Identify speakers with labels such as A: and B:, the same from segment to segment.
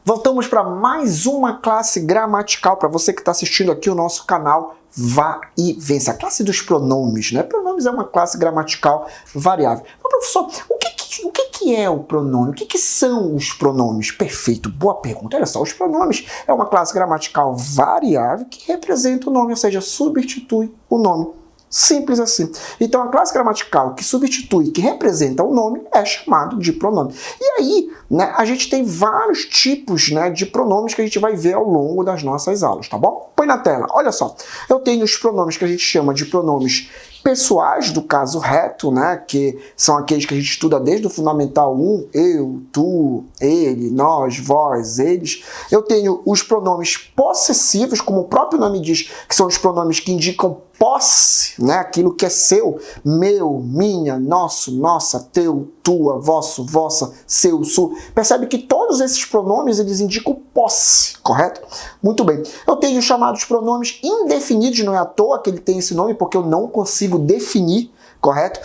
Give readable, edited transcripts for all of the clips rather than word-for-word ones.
A: Voltamos para mais uma classe gramatical. Para você que está assistindo aqui o nosso canal, vá e vença. A classe dos pronomes, né? Pronomes é uma classe gramatical variável. Mas, professor, o que é o pronome? O que são os pronomes? Perfeito, boa pergunta. Olha só, os pronomes é uma classe gramatical variável que representa o nome, ou seja, substitui o nome. Simples assim. Então, a classe gramatical que substitui, que representa o nome, é chamado de pronome. E aí, né, a gente tem vários tipos, né, de pronomes que a gente vai ver ao longo das nossas aulas, tá bom? Põe na tela. Olha só. Eu tenho os pronomes que a gente chama de pronomes pessoais, do caso reto, né, que são aqueles que a gente estuda desde o Fundamental 1, eu, tu, ele, nós, vós, eles. Eu tenho os pronomes possessivos, como o próprio nome diz, que são os pronomes que indicam posse, né, aquilo que é seu, meu, minha, nosso, nossa, teu, tua, vosso, vossa, seu, su. Percebe que todos esses pronomes, eles indicam posse, correto? Muito bem. Eu tenho os chamados pronomes indefinidos, não é à toa que ele tem esse nome, porque eu não consigo definir, correto?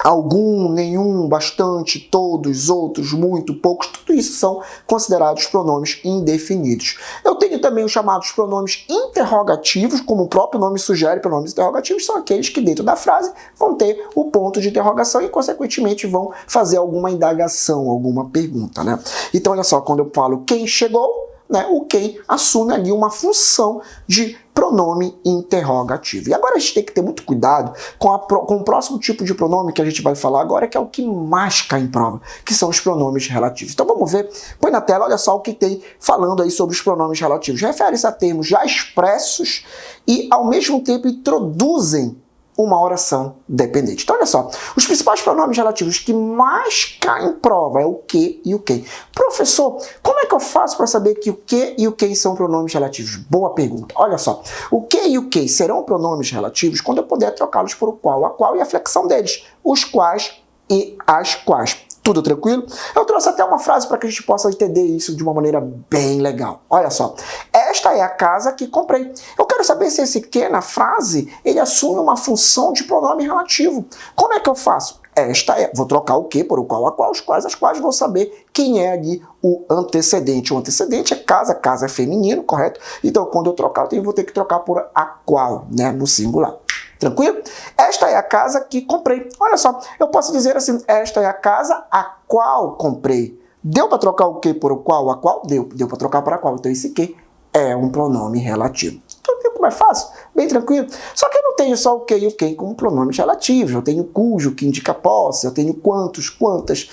A: Algum, nenhum, bastante, todos, outros, muito, poucos, tudo isso são considerados pronomes indefinidos. Eu tenho também os chamados pronomes interrogativos, como o próprio nome sugere, pronomes interrogativos são aqueles que dentro da frase vão ter o ponto de interrogação e, consequentemente, vão fazer alguma indagação, alguma pergunta, né? Então, olha só, quando eu falo quem chegou, né, o quem assume ali uma função de pronome interrogativo. E agora a gente tem que ter muito cuidado com o próximo tipo de pronome que a gente vai falar agora, que é o que mais cai em prova, que são os pronomes relativos. Então vamos ver, põe na tela, olha só o que tem falando aí sobre os pronomes relativos. Refere-se a termos já expressos e ao mesmo tempo introduzem uma oração dependente. Então, olha só, os principais pronomes relativos que mais caem em prova é o que e o quem. Professor, como é que eu faço para saber que o que e o quem são pronomes relativos? Boa pergunta. Olha só, o que e o quem serão pronomes relativos quando eu puder trocá-los por o qual, a qual e a flexão deles, os quais e as quais. Tudo tranquilo? Eu trouxe até uma frase para que a gente possa entender isso de uma maneira bem legal. Olha só. Esta é a casa que comprei. Eu quero saber se esse que na frase, ele assume uma função de pronome relativo. Como é que eu faço? Esta é. Vou trocar o que por o qual, a qual, os quais, as quais. Vou saber quem é ali o antecedente. O antecedente é casa, casa é feminino, correto? Então, quando eu trocar, eu vou ter que trocar por a qual, né, no singular. Tranquilo? Esta é a casa que comprei. Olha só, eu posso dizer assim, esta é a casa a qual comprei. Deu para trocar o que por o qual, a qual? Deu para trocar para a qual. Então esse que é um pronome relativo. Então viu como é fácil? Bem tranquilo. Só que eu não tenho só o que e o quem como pronomes relativos. Eu tenho cujo, que indica posse, eu tenho quantos, quantas,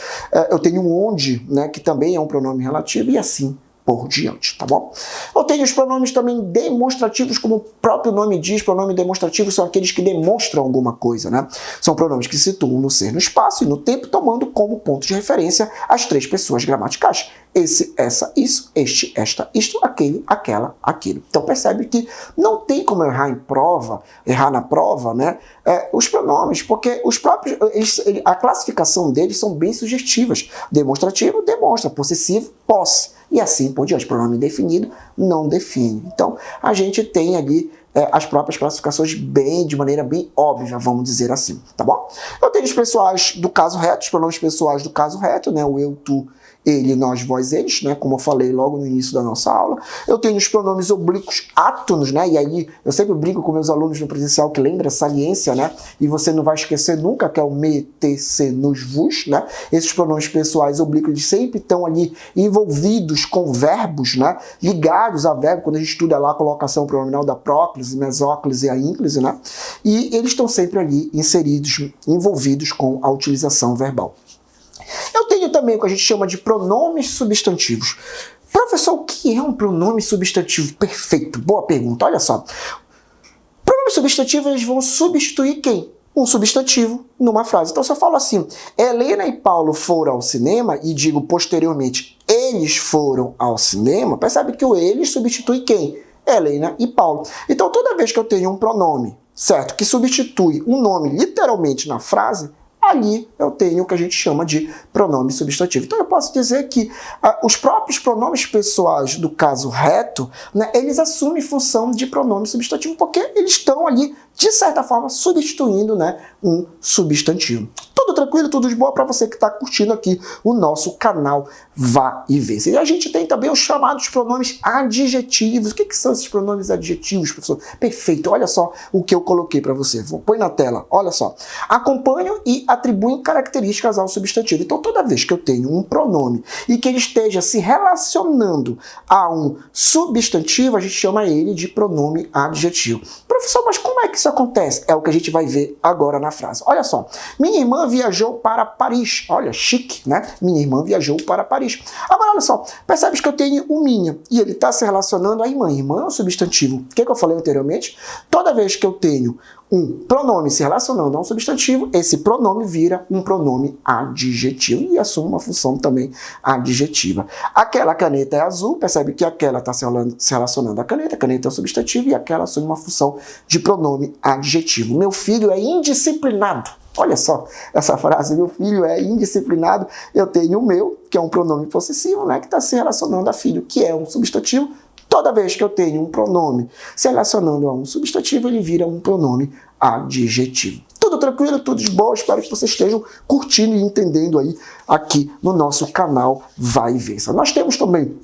A: eu tenho onde, né, que também é um pronome relativo, e assim por diante, tá bom? Eu tenho os pronomes também demonstrativos, como o próprio nome diz, pronomes demonstrativos são aqueles que demonstram alguma coisa, né? São pronomes que situam no ser, no espaço e no tempo, tomando como ponto de referência as três pessoas gramaticais. Esse, essa, isso, este, esta, isto, aquele, aquela, aquilo. Então percebe que não tem como errar na prova, né? Os pronomes, porque os próprios, a classificação deles são bem sugestivas. Demonstrativo, demonstra. Possessivo, posse. E assim por diante. Pronome definido, não define. Então, a gente tem ali as próprias classificações de maneira bem óbvia, vamos dizer assim, tá bom? Eu tenho os pessoais do caso reto, os pronomes pessoais do caso reto, né? O eu, tu, ele, nós, vós, eles, né? Como eu falei logo no início da nossa aula. Eu tenho os pronomes oblíquos átonos, né? E aí eu sempre brinco com meus alunos no presencial que lembra saliência, né? E você não vai esquecer nunca que é o me, te, se, nos, vos, né? Esses pronomes pessoais oblíquos, eles sempre estão ali envolvidos com verbos, né? Ligados a verbo, quando a gente estuda lá a colocação pronominal da próclise, mesóclise e a ínclise, né? E eles estão sempre ali inseridos, envolvidos com a utilização verbal. Eu tenho também o que a gente chama de pronomes substantivos. Professor, o que é um pronome substantivo? Perfeito, boa pergunta. Olha só. Pronomes substantivos, eles vão substituir quem? Um substantivo numa frase. Então, se eu falo assim, Helena e Paulo foram ao cinema, e digo posteriormente, eles foram ao cinema, percebe que o eles substitui quem? Helena e Paulo. Então, toda vez que eu tenho um pronome, certo, que substitui um nome literalmente na frase, ali eu tenho o que a gente chama de pronome substantivo. Então eu posso dizer que os próprios pronomes pessoais do caso reto, né, eles assumem função de pronome substantivo porque eles estão ali, de certa forma, substituindo, né, um substantivo. Tudo tranquilo, tudo de boa para você que está curtindo aqui o nosso canal Vá e Vê. E a gente tem também os chamados pronomes adjetivos. O que são esses pronomes adjetivos, professor? Perfeito, olha só o que eu coloquei para você. Põe na tela, olha só. Acompanham e atribuem características ao substantivo. Então, toda vez que eu tenho um pronome e que ele esteja se relacionando a um substantivo, a gente chama ele de pronome adjetivo. Professor, mas como é que isso acontece? É o que a gente vai ver agora na frase. Olha só. Minha irmã viajou para Paris. Olha, chique, né? Minha irmã viajou para Paris. Agora, olha só. Percebes que eu tenho o minha e ele está se relacionando à irmã. Irmã é um substantivo. O que eu falei anteriormente? Toda vez que eu tenho um pronome se relacionando a um substantivo, esse pronome vira um pronome adjetivo e assume uma função também adjetiva. Aquela caneta é azul, percebe que aquela está se relacionando à caneta é um substantivo e aquela assume uma função de pronome adjetivo. Meu filho é indisciplinado. Olha só essa frase, meu filho é indisciplinado. Eu tenho o meu, que é um pronome possessivo, né, que está se relacionando a filho, que é um substantivo. Toda vez que eu tenho um pronome se relacionando a um substantivo, ele vira um pronome adjetivo. Tudo tranquilo, tudo de boa, espero que vocês estejam curtindo e entendendo aí aqui no nosso canal Vai e Vê. Nós temos também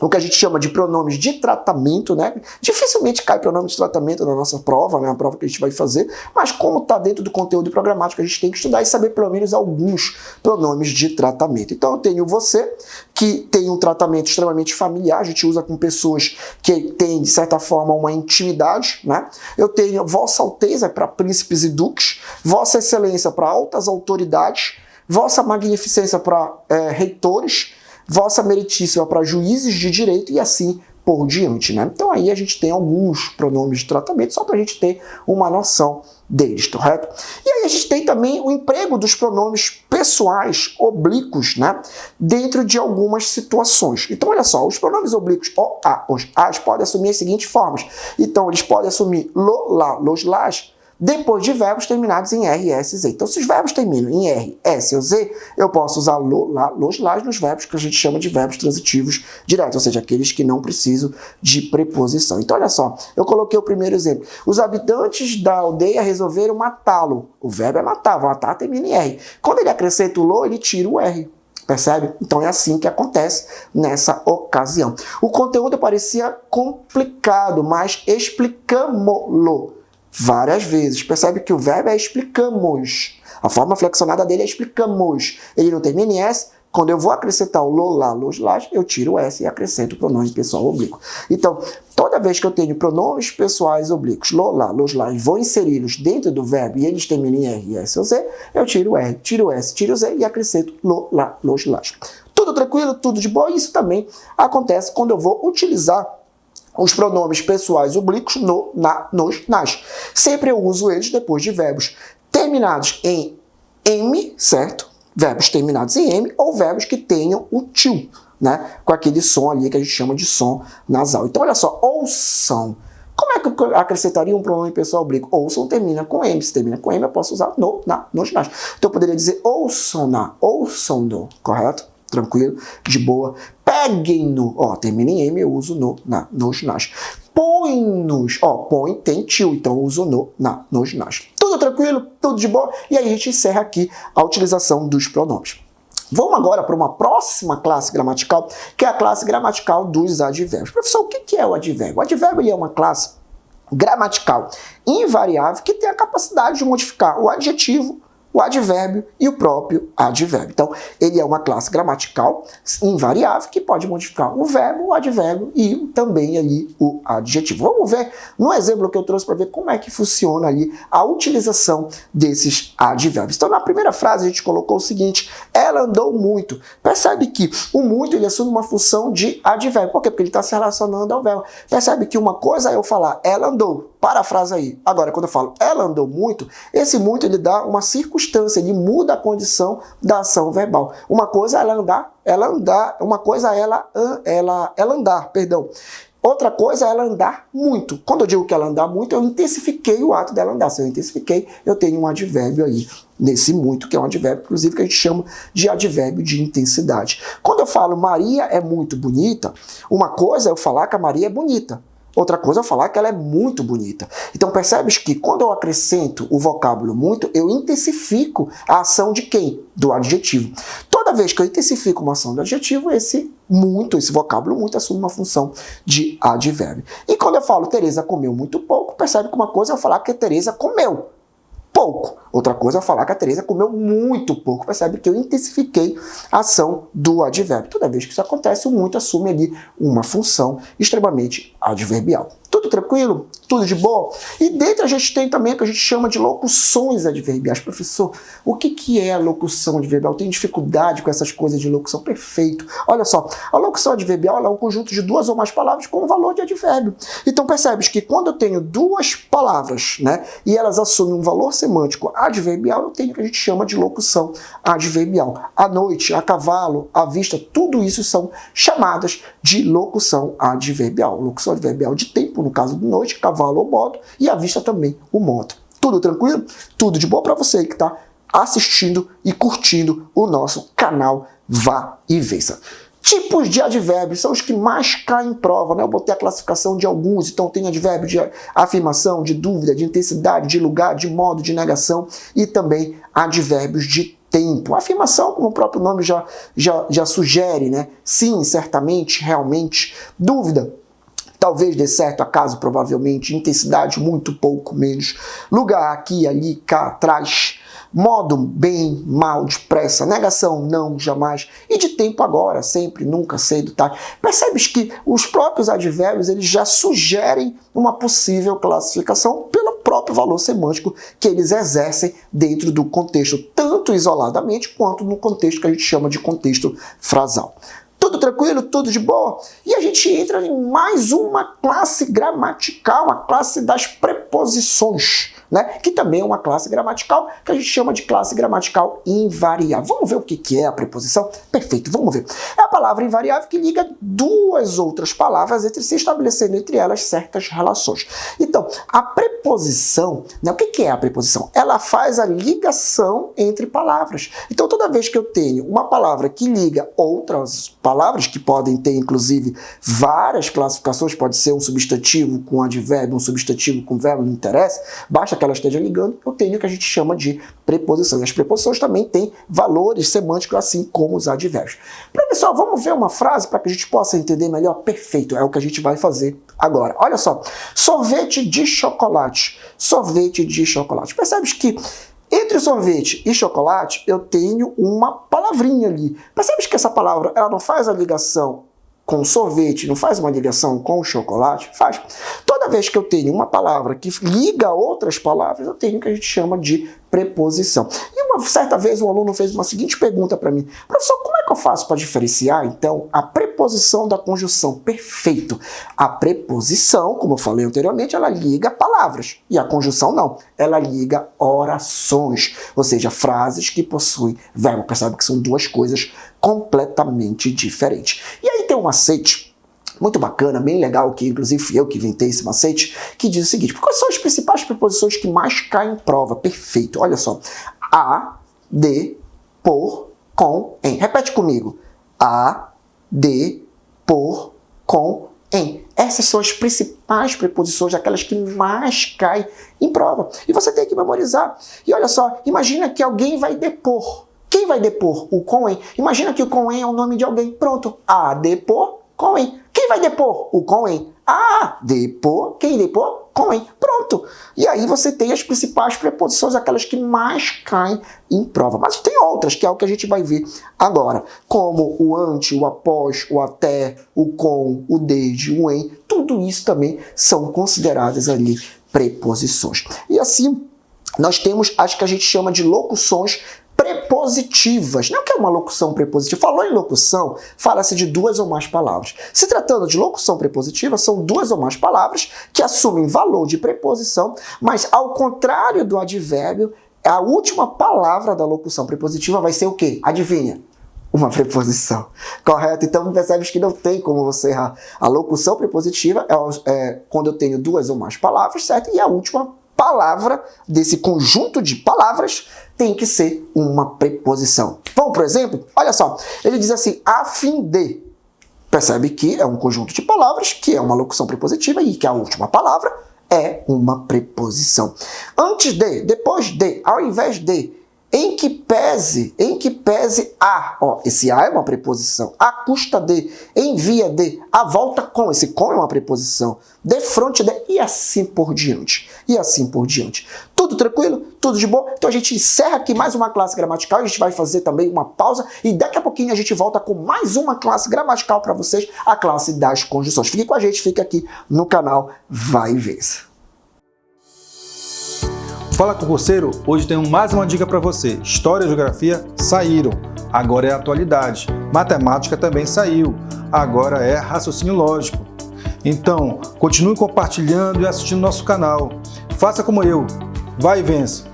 A: o que a gente chama de pronomes de tratamento, né? Dificilmente cai pronome de tratamento na nossa prova, né? A prova que a gente vai fazer, mas como está dentro do conteúdo programático, a gente tem que estudar e saber pelo menos alguns pronomes de tratamento. Então eu tenho você, que tem um tratamento extremamente familiar, a gente usa com pessoas que têm, de certa forma, uma intimidade, né? Eu tenho Vossa Alteza para príncipes e duques, Vossa Excelência para altas autoridades, Vossa Magnificência para reitores, Vossa Meritíssima para juízes de direito e assim por diante, né? Então aí a gente tem alguns pronomes de tratamento só para a gente ter uma noção deles, correto? E aí a gente tem também o emprego dos pronomes pessoais oblíquos, né? Dentro de algumas situações. Então olha só, os pronomes oblíquos o, a, os, as podem assumir as seguintes formas. Então eles podem assumir lo, lá, los, las, depois de verbos terminados em R, S, Z. Então, se os verbos terminam em R, S ou Z, eu posso usar lo, lá, los, las nos verbos que a gente chama de verbos transitivos diretos, ou seja, aqueles que não precisam de preposição. Então, olha só, eu coloquei o primeiro exemplo. Os habitantes da aldeia resolveram matá-lo. O verbo é matar, matar termina em R. Quando ele acrescenta o lo, ele tira o R. Percebe? Então é assim que acontece nessa ocasião. O conteúdo parecia complicado, mas explicamo-lo várias vezes. Percebe que o verbo é explicamos. A forma flexionada dele é explicamos. Ele não termina em S. Quando eu vou acrescentar o lo, lá, los, las, eu tiro o S e acrescento o pronome pessoal oblíquo. Então, toda vez que eu tenho pronomes pessoais oblíquos, lo, lá, los, las, e vou inseri-los dentro do verbo e eles terminam em R, S ou Z, eu tiro o R, tiro o S, tiro o Z e acrescento lo, lá, los, las. Tudo tranquilo, tudo de boa. Isso também acontece quando eu vou utilizar os pronomes pessoais oblíquos no, na, nos, nas. Sempre eu uso eles depois de verbos terminados em M, certo? Verbos terminados em M ou verbos que tenham o tio, né? Com aquele som ali que a gente chama de som nasal. Então, olha só, ouçam. Como é que eu acrescentaria um pronome pessoal oblíquo? Ouçam termina com M. Se termina com M, eu posso usar no, na, nos, nas. Então, eu poderia dizer ouçam na, ouçam no, correto? Tranquilo, de boa. Peguem-no, ó, termina em M, eu uso no, na, nos, nas. Põe-nos, ó, põe tem tio, então eu uso no, na, nos, nas. Tudo tranquilo, tudo de boa. E aí a gente encerra aqui a utilização dos pronomes. Vamos agora para uma próxima classe gramatical, que é a classe gramatical dos advérbios. Professor, o que é o advérbio? O advérbio é uma classe gramatical invariável que tem a capacidade de modificar o adjetivo, o advérbio e o próprio advérbio. Então, ele é uma classe gramatical invariável que pode modificar o verbo, o advérbio e também ali o adjetivo. Vamos ver no exemplo que eu trouxe para ver como é que funciona ali a utilização desses advérbios. Então, na primeira frase a gente colocou o seguinte: ela andou muito. Percebe que o muito ele assume uma função de advérbio. Por quê? Porque ele está se relacionando ao verbo. Percebe que uma coisa é eu falar ela andou. Parafrase aí. Agora, quando eu falo ela andou muito, esse muito ele dá uma circunstância, ele muda a condição da ação verbal. Uma coisa é ela andar, uma coisa é ela andar, perdão. Outra coisa é ela andar muito. Quando eu digo que ela andar muito, eu intensifiquei o ato dela andar. Se eu intensifiquei, eu tenho um advérbio aí nesse muito, que é um advérbio, inclusive, que a gente chama de advérbio de intensidade. Quando eu falo Maria é muito bonita, uma coisa é eu falar que a Maria é bonita. Outra coisa é falar que ela é muito bonita. Então percebes que quando eu acrescento o vocábulo muito, eu intensifico a ação de quem? Do adjetivo. Toda vez que eu intensifico uma ação do adjetivo, esse vocábulo muito assume uma função de advérbio. E quando eu falo Tereza comeu muito pouco, percebe que uma coisa é eu falar que a Tereza comeu pouco. Outra coisa é falar que a Tereza comeu muito pouco. Percebe que eu intensifiquei a ação do advérbio. Toda vez que isso acontece, o muito assume ali uma função extremamente adverbial. Tudo tranquilo? Tudo de boa? E dentro a gente tem também o que a gente chama de locuções adverbiais. Professor, o que é a locução adverbial? Eu tenho dificuldade com essas coisas de locução. Perfeito. Olha só, a locução adverbial é um conjunto de duas ou mais palavras com um valor de advérbio. Então percebes que quando eu tenho duas palavras, né, e elas assumem um valor semântico adverbial, eu tenho o que a gente chama de locução adverbial. À noite, a cavalo, à vista, tudo isso são chamadas de locução adverbial. Locução adverbial de tempo, no caso de noite, cavalo ou modo, e à vista também o modo. Tudo tranquilo? Tudo de boa para você que está assistindo e curtindo o nosso canal Vá e Vença. Tipos de advérbios são os que mais caem em prova, né? Eu botei a classificação de alguns, então tem advérbio de afirmação, de dúvida, de intensidade, de lugar, de modo, de negação e também advérbios de tempo. A afirmação, como o próprio nome já sugere, né? Sim, certamente, realmente. Dúvida, talvez dê certo, acaso, provavelmente. Intensidade, muito pouco, menos. Lugar, aqui, ali, cá, atrás. Modo, bem, mal, depressa. Negação, não, jamais. E de tempo, agora, sempre, nunca, cedo, tarde. Percebes que os próprios advérbios eles já sugerem uma possível classificação pelo próprio valor semântico que eles exercem dentro do contexto, tanto isoladamente quanto no contexto que a gente chama de contexto frasal. Tudo tranquilo? Tudo de boa? E a gente entra em mais uma classe gramatical, a classe das preposições, né? Que também é uma classe gramatical que a gente chama de classe gramatical invariável. Vamos ver o que é a preposição? Perfeito, vamos ver. É a palavra invariável que liga duas outras palavras entre si, estabelecendo entre elas certas relações. Então, a preposição, né? O que é a preposição? Ela faz a ligação entre palavras. Então, toda vez que eu tenho uma palavra que liga outras palavras, que podem ter, inclusive, várias classificações, pode ser um substantivo com advérbio, um substantivo com verbo, não interessa, basta que ela esteja ligando, eu tenho o que a gente chama de preposição. E as preposições também têm valores semânticos, assim como os advérbios. Professor, vamos ver uma frase para que a gente possa entender melhor? Perfeito, é o que a gente vai fazer agora. Olha só, sorvete de chocolate. Sorvete de chocolate. Percebes que entre sorvete e chocolate, eu tenho uma palavrinha ali. Percebes que essa palavra ela não faz a ligação com sorvete, não faz uma ligação com o chocolate? Faz. Toda vez que eu tenho uma palavra que liga a outras palavras, eu tenho o que a gente chama de preposição. E uma certa vez um aluno fez uma seguinte pergunta para mim: professor, como é que eu faço para diferenciar, então, a preposição da conjunção? Perfeito. A preposição, como eu falei anteriormente, ela liga palavras. E a conjunção não. Ela liga orações. Ou seja, frases que possuem verbo. Percebe que são duas coisas completamente diferentes. E aí tem um macete muito bacana, bem legal, que inclusive fui eu que inventei esse macete, que diz o seguinte: quais são as principais preposições que mais caem em prova? Perfeito, olha só. A, de, por, com, em. Repete comigo. A, de, por, com, em. Essas são as principais preposições, aquelas que mais caem em prova. E você tem que memorizar. E olha só, imagina que alguém vai depor. Quem vai depor? O com, em. Imagina que o com, em é o nome de alguém. Pronto. A, depor, com, em. Quem vai depor? O com, em. A, depor. Quem depor? Com, em. Pronto. E aí você tem as principais preposições, aquelas que mais caem em prova. Mas tem outras, que é o que a gente vai ver agora. Como o ante, o após, o até, o com, o desde, o em. Tudo isso também são consideradas ali preposições. E assim, nós temos as que a gente chama de locuções prepositivas. Não que é uma locução prepositiva. Falou em locução, fala-se de duas ou mais palavras. Se tratando de locução prepositiva, são duas ou mais palavras que assumem valor de preposição, mas ao contrário do advérbio, a última palavra da locução prepositiva vai ser o quê? Adivinha? Uma preposição. Correto? Então percebes que não tem como você errar. A locução prepositiva é quando eu tenho duas ou mais palavras, certo? E a última palavra desse conjunto de palavras tem que ser uma preposição. Vamos, por exemplo? Olha só, ele diz assim, a fim de. Percebe que é um conjunto de palavras, que é uma locução prepositiva e que a última palavra é uma preposição. Antes de, depois de, ao invés de, em que pese a, ó, esse a é uma preposição, à custa de, em via de, à volta com, esse com é uma preposição, de frente de, e assim por diante. E assim por diante. Tudo tranquilo? Tudo de boa? Então a gente encerra aqui mais uma classe gramatical, a gente vai fazer também uma pausa e daqui a pouquinho a gente volta com mais uma classe gramatical para vocês, a classe das conjunções. Fique com a gente, fique aqui no canal Vai e Vença.
B: Fala Concurseiro, hoje tenho mais uma dica para você. História e Geografia saíram, agora é atualidade. Matemática também saiu, agora é raciocínio lógico. Então, continue compartilhando e assistindo nosso canal. Faça como eu, vai e vença!